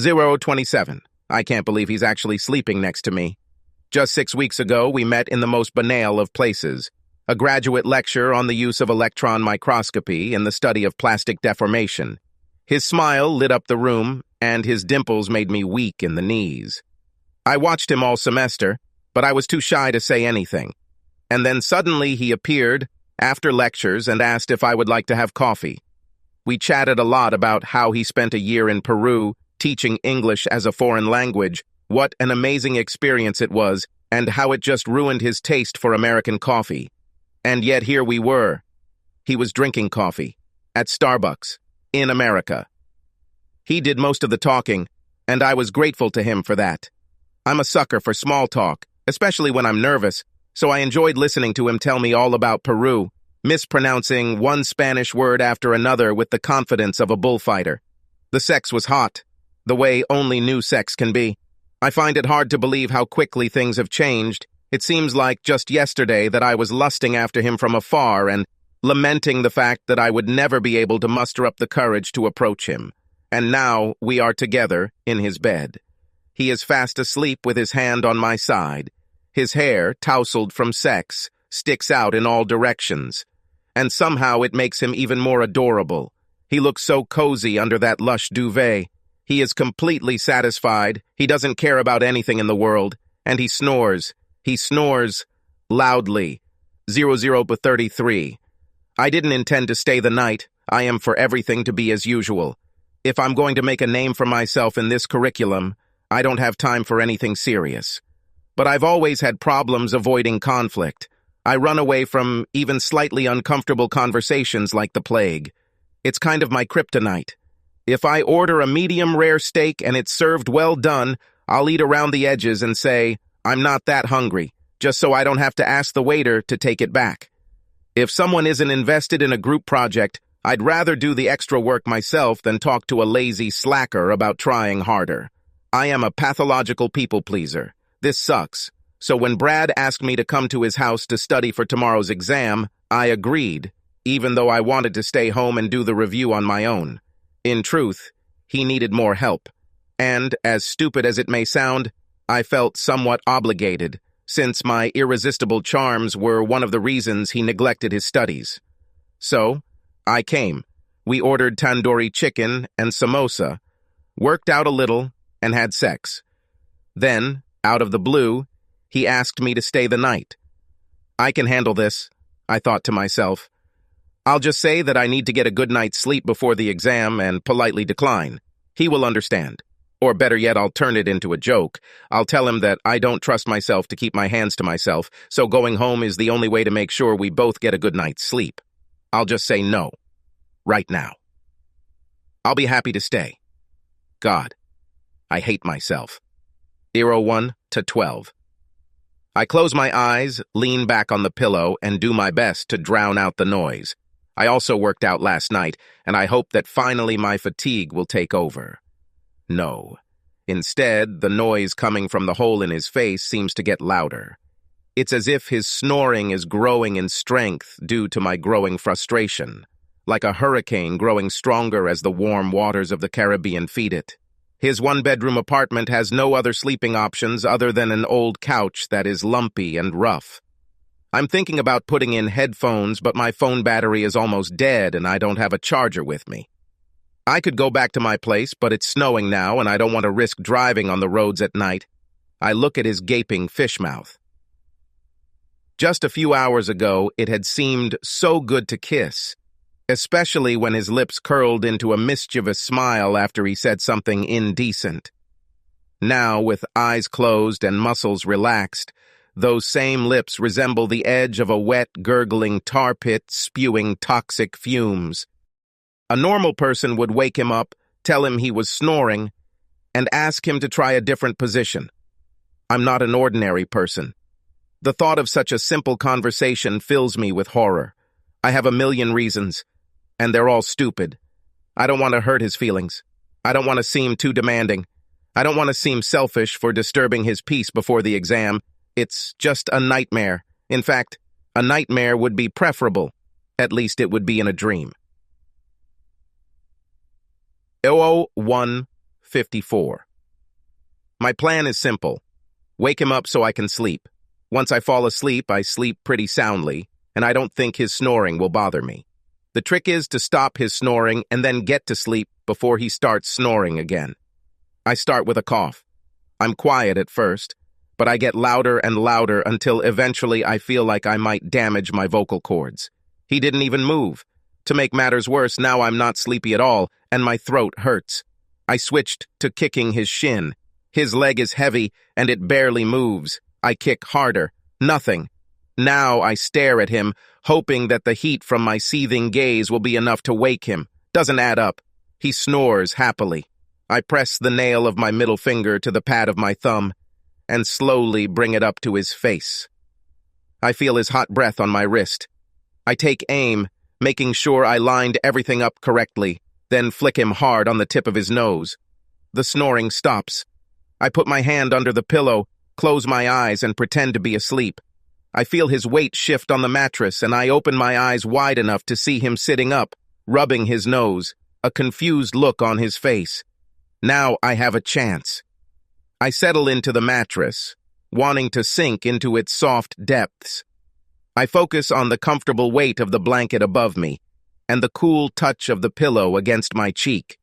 027. I can't believe he's actually sleeping next to me. Just 6 weeks ago, we met in the most banal of places. A graduate lecture on the use of electron microscopy in the study of plastic deformation. His smile lit up the room, and his dimples made me weak in the knees. I watched him all semester, but I was too shy to say anything. And then suddenly he appeared, after lectures, and asked if I would like to have coffee. We chatted a lot about how he spent a year in Peru, teaching English as a foreign language, what an amazing experience it was, and how it just ruined his taste for American coffee. And yet here we were. He was drinking coffee, at Starbucks, in America. He did most of the talking, and I was grateful to him for that. I'm a sucker for small talk, especially when I'm nervous, so I enjoyed listening to him tell me all about Peru, mispronouncing one Spanish word after another with the confidence of a bullfighter. The sex was hot, the way only new sex can be. I find it hard to believe how quickly things have changed. It seems like just yesterday that I was lusting after him from afar and lamenting the fact that I would never be able to muster up the courage to approach him. And now we are together in his bed. He is fast asleep with his hand on my side. His hair, tousled from sex, sticks out in all directions. And somehow it makes him even more adorable. He looks so cozy under that lush duvet. He is completely satisfied. He doesn't care about anything in the world. And he snores. He snores loudly. 0033. I didn't intend to stay the night. I am for everything to be as usual. If I'm going to make a name for myself in this curriculum, I don't have time for anything serious. But I've always had problems avoiding conflict. I run away from even slightly uncomfortable conversations like the plague. It's kind of my kryptonite. If I order a medium rare steak and it's served well done, I'll eat around the edges and say, I'm not that hungry, just so I don't have to ask the waiter to take it back. If someone isn't invested in a group project, I'd rather do the extra work myself than talk to a lazy slacker about trying harder. I am a pathological people pleaser. This sucks. So when Brad asked me to come to his house to study for tomorrow's exam, I agreed, even though I wanted to stay home and do the review on my own. In truth, he needed more help. And, as stupid as it may sound, I felt somewhat obligated, since my irresistible charms were one of the reasons he neglected his studies. So, I came. We ordered tandoori chicken and samosa, worked out a little, and had sex. Then, out of the blue, he asked me to stay the night. I can handle this, I thought to myself. I'll just say that I need to get a good night's sleep before the exam and politely decline. He will understand. Or better yet, I'll turn it into a joke. I'll tell him that I don't trust myself to keep my hands to myself, so going home is the only way to make sure we both get a good night's sleep. I'll just say no. Right now. I'll be happy to stay. God, I hate myself. 01 to 12. I close my eyes, lean back on the pillow, and do my best to drown out the noise. I also worked out last night, and I hope that finally my fatigue will take over. No. Instead, the noise coming from the hole in his face seems to get louder. It's as if his snoring is growing in strength due to my growing frustration, like a hurricane growing stronger as the warm waters of the Caribbean feed it. His one-bedroom apartment has no other sleeping options other than an old couch that is lumpy and rough. I'm thinking about putting in headphones, but my phone battery is almost dead and I don't have a charger with me. I could go back to my place, but it's snowing now and I don't want to risk driving on the roads at night. I look at his gaping fish mouth. Just a few hours ago, it had seemed so good to kiss, especially when his lips curled into a mischievous smile after he said something indecent. Now, with eyes closed and muscles relaxed, those same lips resemble the edge of a wet, gurgling tar pit spewing toxic fumes. A normal person would wake him up, tell him he was snoring, and ask him to try a different position. I'm not an ordinary person. The thought of such a simple conversation fills me with horror. I have a million reasons, and they're all stupid. I don't want to hurt his feelings. I don't want to seem too demanding. I don't want to seem selfish for disturbing his peace before the exam. It's just a nightmare. In fact, a nightmare would be preferable. At least it would be in a dream. 01:15. 54. My plan is simple. Wake him up so I can sleep. Once I fall asleep, I sleep pretty soundly, and I don't think his snoring will bother me. The trick is to stop his snoring and then get to sleep before he starts snoring again. I start with a cough. I'm quiet at first, but I get louder and louder until eventually I feel like I might damage my vocal cords. He didn't even move. To make matters worse, now I'm not sleepy at all, and my throat hurts. I switched to kicking his shin. His leg is heavy, and it barely moves. I kick harder. Nothing. Now I stare at him, hoping that the heat from my seething gaze will be enough to wake him. Doesn't add up. He snores happily. I press the nail of my middle finger to the pad of my thumb and slowly bring it up to his face. I feel his hot breath on my wrist. I take aim, making sure I lined everything up correctly, then flick him hard on the tip of his nose. The snoring stops. I put my hand under the pillow, close my eyes, and pretend to be asleep. I feel his weight shift on the mattress, and I open my eyes wide enough to see him sitting up, rubbing his nose, a confused look on his face. Now I have a chance. I settle into the mattress, wanting to sink into its soft depths. I focus on the comfortable weight of the blanket above me and the cool touch of the pillow against my cheek.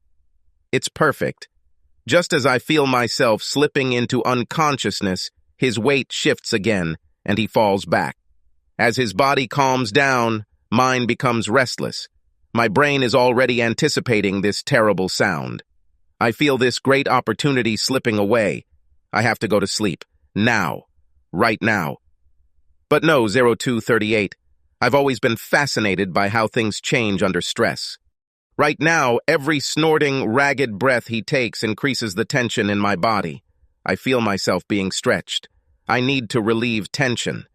It's perfect. Just as I feel myself slipping into unconsciousness, his weight shifts again, and he falls back. As his body calms down, mine becomes restless. My brain is already anticipating this terrible sound. I feel this great opportunity slipping away. I have to go to sleep. Now. Right now. But no, 0238. I've always been fascinated by how things change under stress. Right now, every snorting, ragged breath he takes increases the tension in my body. I feel myself being stretched. I need to relieve tension.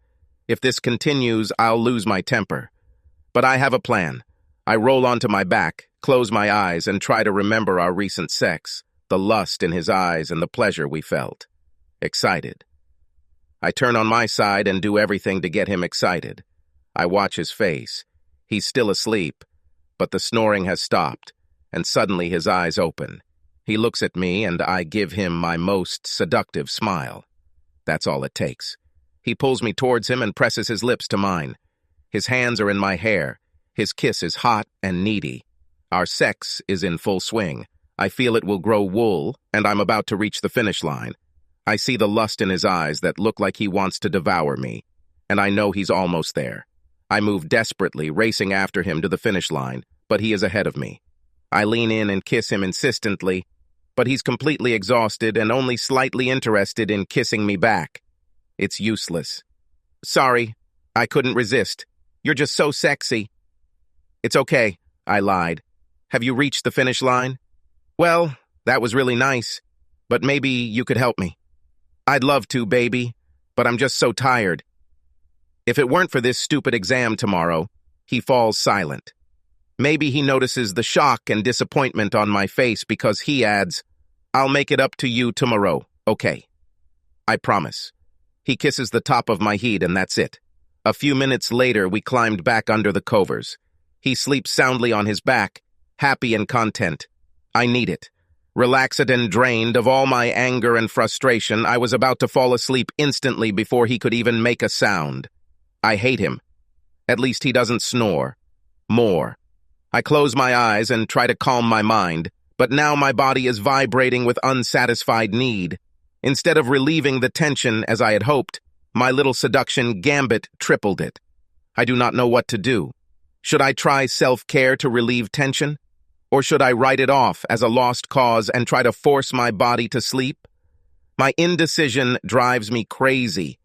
If this continues, I'll lose my temper. But I have a plan. I roll onto my back, close my eyes, and try to remember our recent sex, the lust in his eyes and the pleasure we felt. Excited. I turn on my side and do everything to get him excited. I watch his face. He's still asleep, but the snoring has stopped, and suddenly his eyes open. He looks at me, and I give him my most seductive smile. That's all it takes. He pulls me towards him and presses his lips to mine. His hands are in my hair. His kiss is hot and needy. Our sex is in full swing. I feel it will grow wool, and I'm about to reach the finish line. I see the lust in his eyes that look like he wants to devour me, and I know he's almost there. I move desperately, racing after him to the finish line, but he is ahead of me. I lean in and kiss him insistently, but he's completely exhausted and only slightly interested in kissing me back. It's useless. Sorry, I couldn't resist. You're just so sexy. It's okay, I lied. Have you reached the finish line? Well, that was really nice, but maybe you could help me. I'd love to, baby, but I'm just so tired. If it weren't for this stupid exam tomorrow, he falls silent. Maybe he notices the shock and disappointment on my face because he adds, I'll make it up to you tomorrow, okay? I promise. He kisses the top of my head and that's it. A few minutes later, we climbed back under the covers. He sleeps soundly on his back, happy and content. I need it. Relaxed and drained of all my anger and frustration, I was about to fall asleep instantly before he could even make a sound. I hate him. At least he doesn't snore. More. I close my eyes and try to calm my mind, but now my body is vibrating with unsatisfied need. Instead of relieving the tension as I had hoped, my little seduction gambit tripled it. I do not know what to do. Should I try self-care to relieve tension? Or should I write it off as a lost cause and try to force my body to sleep? My indecision drives me crazy.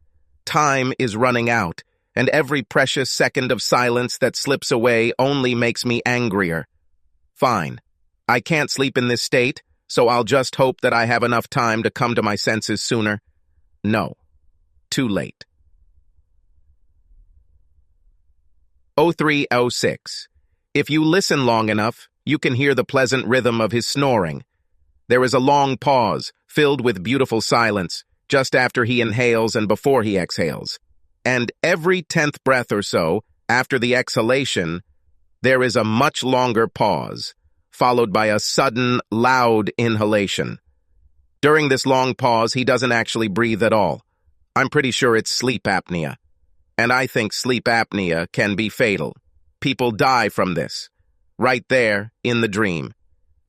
Time is running out, and every precious second of silence that slips away only makes me angrier. Fine. I can't sleep in this state, so I'll just hope that I have enough time to come to my senses sooner. No. Too late. 0306. If you listen long enough, you can hear the pleasant rhythm of his snoring. There is a long pause, filled with beautiful silence, just after he inhales and before he exhales. And every 10th breath or so, after the exhalation, there is a much longer pause, followed by a sudden, loud inhalation. During this long pause, he doesn't actually breathe at all. I'm pretty sure it's sleep apnea. And I think sleep apnea can be fatal. People die from this, right there in the dream.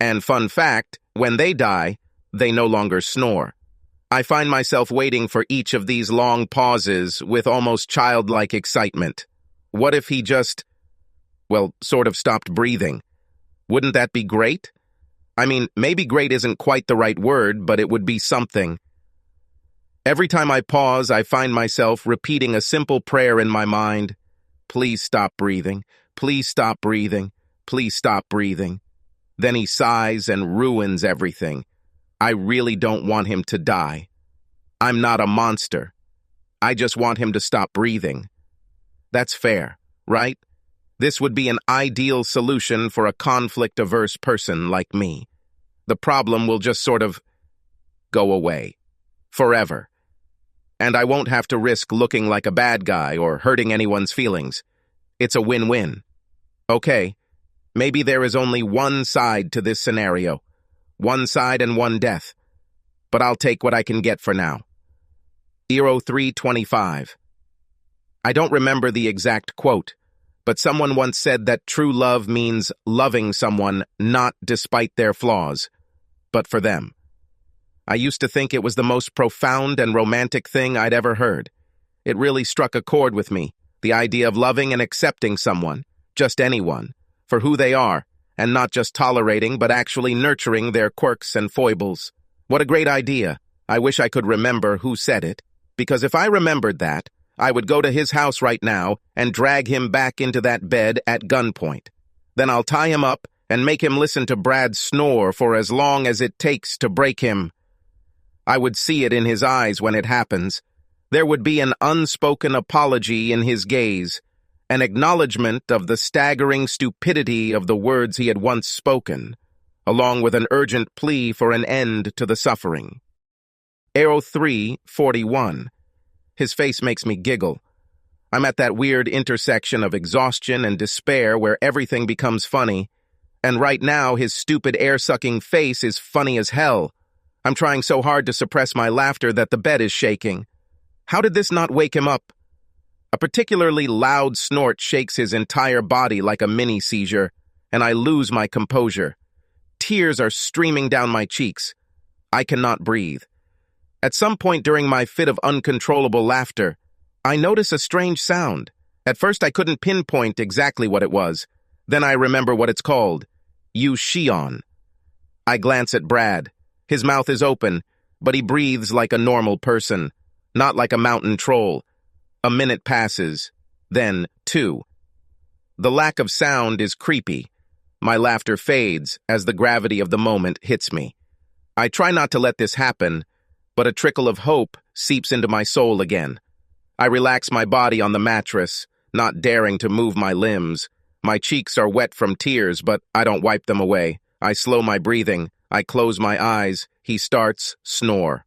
And fun fact, when they die, they no longer snore. I find myself waiting for each of these long pauses with almost childlike excitement. What if he just, sort of stopped breathing? Wouldn't that be great? I mean, maybe great isn't quite the right word, but it would be something. Every time I pause, I find myself repeating a simple prayer in my mind. Please stop breathing. Please stop breathing. Please stop breathing. Then he sighs and ruins everything. I really don't want him to die. I'm not a monster. I just want him to stop breathing. That's fair, right? This would be an ideal solution for a conflict-averse person like me. The problem will just sort of go away. Forever. And I won't have to risk looking like a bad guy or hurting anyone's feelings. It's a win-win. Okay, maybe there is only one side to this scenario. One side and one death. But I'll take what I can get for now. Eero 3:25. I don't remember the exact quote, but someone once said that true love means loving someone not despite their flaws, but for them. I used to think it was the most profound and romantic thing I'd ever heard. It really struck a chord with me, the idea of loving and accepting someone, just anyone, for who they are, and not just tolerating but actually nurturing their quirks and foibles. What a great idea. I wish I could remember who said it, because if I remembered that, I would go to his house right now and drag him back into that bed at gunpoint. Then I'll tie him up and make him listen to Brad snore for as long as it takes to break him. I would see it in his eyes when it happens. There would be an unspoken apology in his gaze, an acknowledgement of the staggering stupidity of the words he had once spoken, along with an urgent plea for an end to the suffering. Eero 3:41. His face makes me giggle. I'm at that weird intersection of exhaustion and despair where everything becomes funny, and right now his stupid air-sucking face is funny as hell. I'm trying so hard to suppress my laughter that the bed is shaking. How did this not wake him up? A particularly loud snort shakes his entire body like a mini-seizure, and I lose my composure. Tears are streaming down my cheeks. I cannot breathe. At some point during my fit of uncontrollable laughter, I notice a strange sound. At first I couldn't pinpoint exactly what it was. Then I remember what it's called. Shion. I glance at Brad. His mouth is open, but he breathes like a normal person, not like a mountain troll. A minute passes, then 2. The lack of sound is creepy. My laughter fades as the gravity of the moment hits me. I try not to let this happen, but a trickle of hope seeps into my soul again. I relax my body on the mattress, not daring to move my limbs. My cheeks are wet from tears, but I don't wipe them away. I slow my breathing. I close my eyes. He starts snore.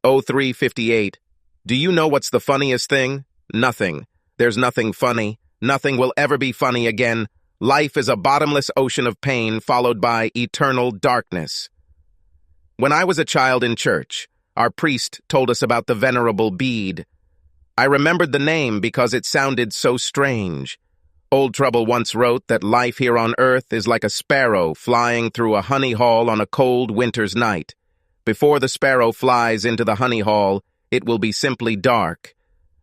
03:58. Do you know what's the funniest thing? Nothing. There's nothing funny. Nothing will ever be funny again. Life is a bottomless ocean of pain followed by eternal darkness. When I was a child in church, our priest told us about the Venerable Bede. I remembered the name because it sounded so strange. Old Trouble once wrote that life here on earth is like a sparrow flying through a honey hall on a cold winter's night. Before the sparrow flies into the honey hall, it will be simply dark.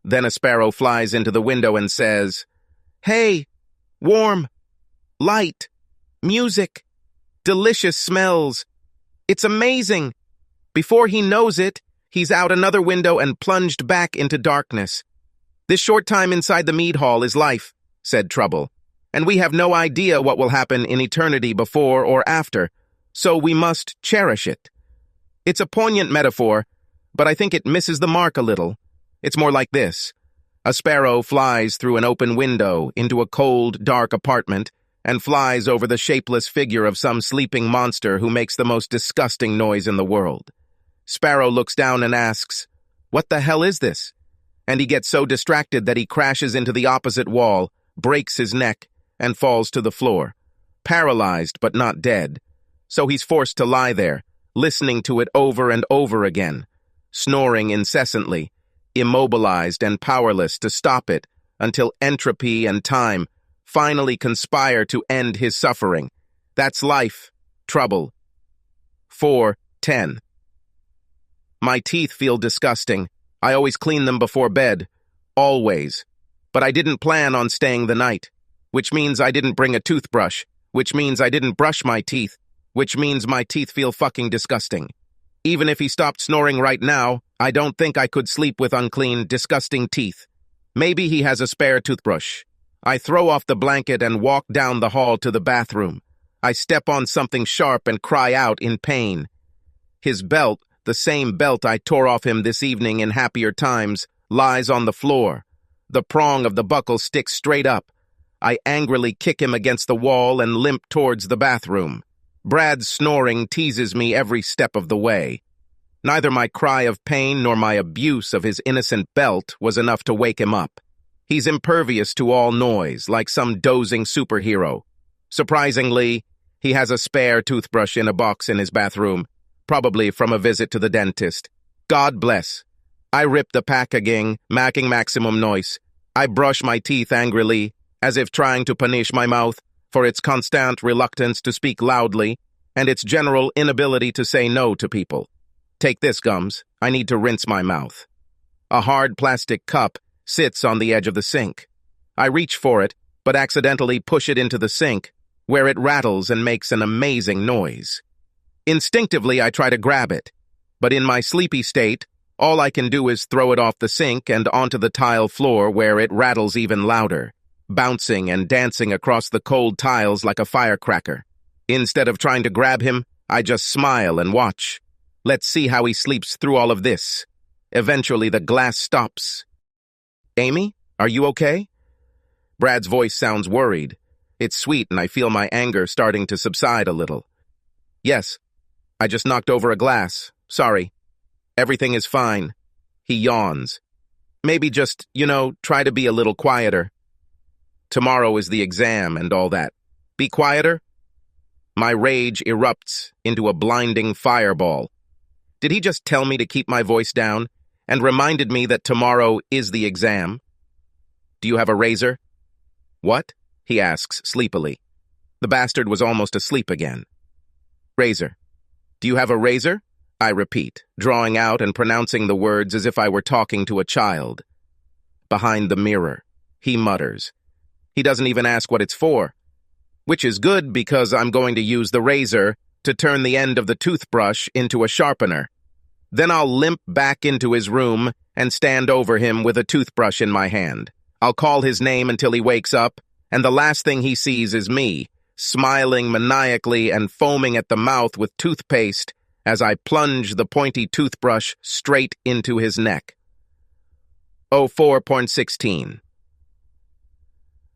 Then a sparrow flies into the window and says, "Hey, warm, light, music, delicious smells. It's amazing." Before he knows it, he's out another window and plunged back into darkness. This short time inside the mead hall is life, said Trouble, and we have no idea what will happen in eternity before or after, so we must cherish it. It's a poignant metaphor, but I think it misses the mark a little. It's more like this. A sparrow flies through an open window into a cold, dark apartment and flies over the shapeless figure of some sleeping monster who makes the most disgusting noise in the world. Sparrow looks down and asks, "What the hell is this?" And he gets so distracted that he crashes into the opposite wall, breaks his neck, and falls to the floor, paralyzed but not dead. So he's forced to lie there, listening to it over and over again, snoring incessantly, immobilized and powerless to stop it until entropy and time finally conspire to end his suffering. That's life. Trouble. 4:10. My teeth feel disgusting. I always clean them before bed. Always. But I didn't plan on staying the night, which means I didn't bring a toothbrush, which means I didn't brush my teeth, which means my teeth feel fucking disgusting. Even if he stopped snoring right now, I don't think I could sleep with unclean, disgusting teeth. Maybe he has a spare toothbrush. I throw off the blanket and walk down the hall to the bathroom. I step on something sharp and cry out in pain. His belt, the same belt I tore off him this evening in happier times, lies on the floor. The prong of the buckle sticks straight up. I angrily kick him against the wall and limp towards the bathroom. Brad's snoring teases me every step of the way. Neither my cry of pain nor my abuse of his innocent belt was enough to wake him up. He's impervious to all noise, like some dozing superhero. Surprisingly, he has a spare toothbrush in a box in his bathroom, probably from a visit to the dentist. God bless. I rip the packaging, making maximum noise. I brush my teeth angrily, as if trying to punish my mouth for its constant reluctance to speak loudly and its general inability to say no to people. Take this, Gums. I need to rinse my mouth. A hard plastic cup sits on the edge of the sink. I reach for it, but accidentally push it into the sink, where it rattles and makes an amazing noise. Instinctively, I try to grab it, but in my sleepy state, all I can do is throw it off the sink and onto the tile floor where it rattles even louder, bouncing and dancing across the cold tiles like a firecracker. Instead of trying to grab him, I just smile and watch. Let's see how he sleeps through all of this. Eventually, the glass stops. Amy, are you okay? Brad's voice sounds worried. It's sweet and I feel my anger starting to subside a little. Yes, I just knocked over a glass. Sorry. Everything is fine. He yawns. Maybe just, try to be a little quieter. Tomorrow is the exam and all that. Be quieter? My rage erupts into a blinding fireball. Did he just tell me to keep my voice down and reminded me that tomorrow is the exam? Do you have a razor? What? He asks sleepily. The bastard was almost asleep again. Razor. Do you have a razor? I repeat, drawing out and pronouncing the words as if I were talking to a child. Behind the mirror, he mutters. He doesn't even ask what it's for, which is good because I'm going to use the razor to turn the end of the toothbrush into a sharpener. Then I'll limp back into his room and stand over him with a toothbrush in my hand. I'll call his name until he wakes up, and the last thing he sees is me, smiling maniacally and foaming at the mouth with toothpaste as I plunge the pointy toothbrush straight into his neck. 04.16.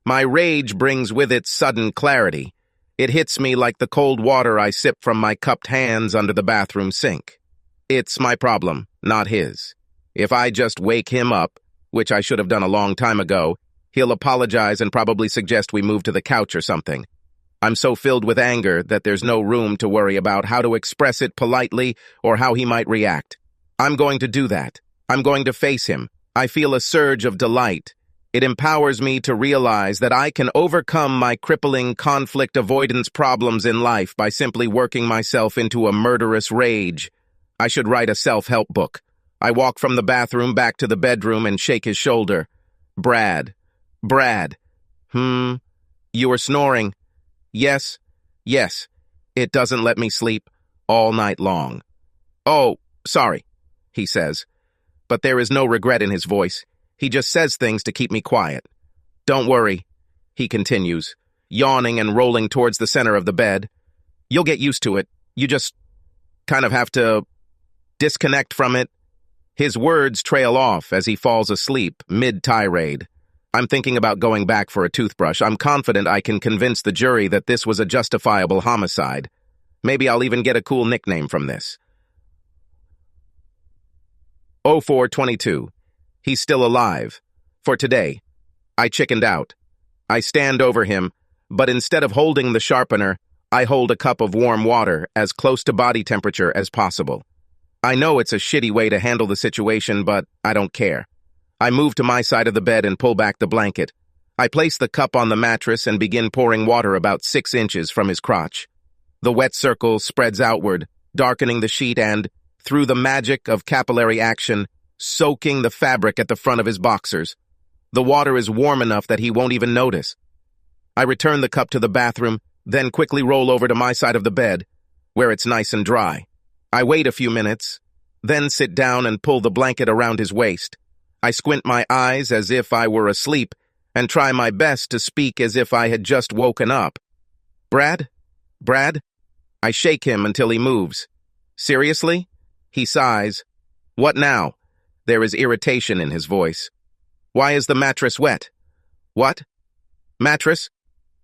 My rage brings with it sudden clarity. It hits me like the cold water I sip from my cupped hands under the bathroom sink. It's my problem, not his. If I just wake him up, which I should have done a long time ago, he'll apologize and probably suggest we move to the couch or something. I'm so filled with anger that there's no room to worry about how to express it politely or how he might react. I'm going to do that. I'm going to face him. I feel a surge of delight. It empowers me to realize that I can overcome my crippling conflict avoidance problems in life by simply working myself into a murderous rage. I should write a self-help book. I walk from the bathroom back to the bedroom and shake his shoulder. Brad. You were snoring. Yes. It doesn't let me sleep all night long. Oh, sorry, he says. But there is no regret in his voice. He just says things to keep me quiet. Don't worry, he continues, yawning and rolling towards the center of the bed. You'll get used to it. You just kind of have to disconnect from it. His words trail off as he falls asleep mid-tirade. I'm thinking about going back for a toothbrush. I'm confident I can convince the jury that this was a justifiable homicide. Maybe I'll even get a cool nickname from this. 04:22. He's still alive. For today, I chickened out. I stand over him, but instead of holding the sharpener, I hold a cup of warm water as close to body temperature as possible. I know it's a shitty way to handle the situation, but I don't care. I move to my side of the bed and pull back the blanket. I place the cup on the mattress and begin pouring water about 6 inches from his crotch. The wet circle spreads outward, darkening the sheet and, through the magic of capillary action, soaking the fabric at the front of his boxers. The water is warm enough that he won't even notice. I return the cup to the bathroom, then quickly roll over to my side of the bed, where it's nice and dry. I wait a few minutes, then sit down and pull the blanket around his waist. I squint my eyes as if I were asleep and try my best to speak as if I had just woken up. "Brad? Brad?" I shake him until he moves. "Seriously?" He sighs. "What now?" There is irritation in his voice. "Why is the mattress wet?" "What? Mattress?"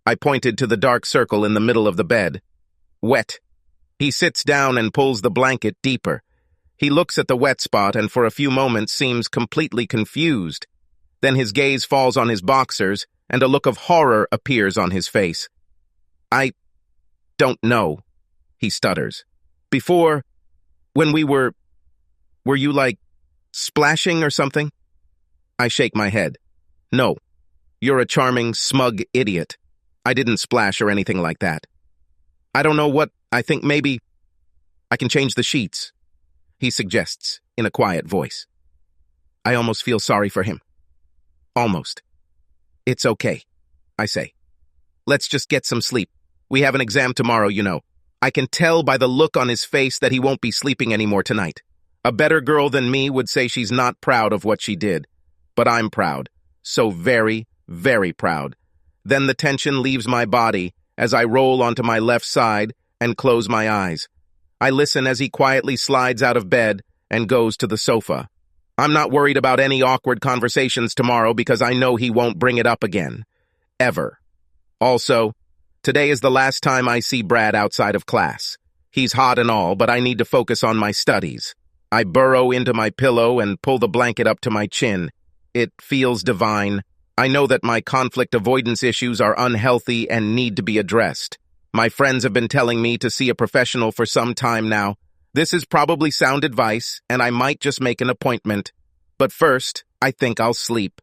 I pointed to the dark circle in the middle of the bed. "Wet." He sits down and pulls the blanket deeper. He looks at the wet spot and for a few moments seems completely confused. Then his gaze falls on his boxers and a look of horror appears on his face. "I don't know," he stutters. "Before, when were you like splashing or something?" I shake my head. "No, you're a charming, smug idiot. I didn't splash or anything like that. I don't know what, I think maybe I can change the sheets," he suggests in a quiet voice. I almost feel sorry for him. Almost. "It's okay," I say. "Let's just get some sleep. We have an exam tomorrow, you know." I can tell by the look on his face that he won't be sleeping anymore tonight. A better girl than me would say she's not proud of what she did. But I'm proud. So very, very proud. Then the tension leaves my body as I roll onto my left side and close my eyes. I listen as he quietly slides out of bed and goes to the sofa. I'm not worried about any awkward conversations tomorrow because I know he won't bring it up again. Ever. Also, today is the last time I see Brad outside of class. He's hot and all, but I need to focus on my studies. I burrow into my pillow and pull the blanket up to my chin. It feels divine. I know that my conflict avoidance issues are unhealthy and need to be addressed. My friends have been telling me to see a professional for some time now. This is probably sound advice, and I might just make an appointment. But first, I think I'll sleep.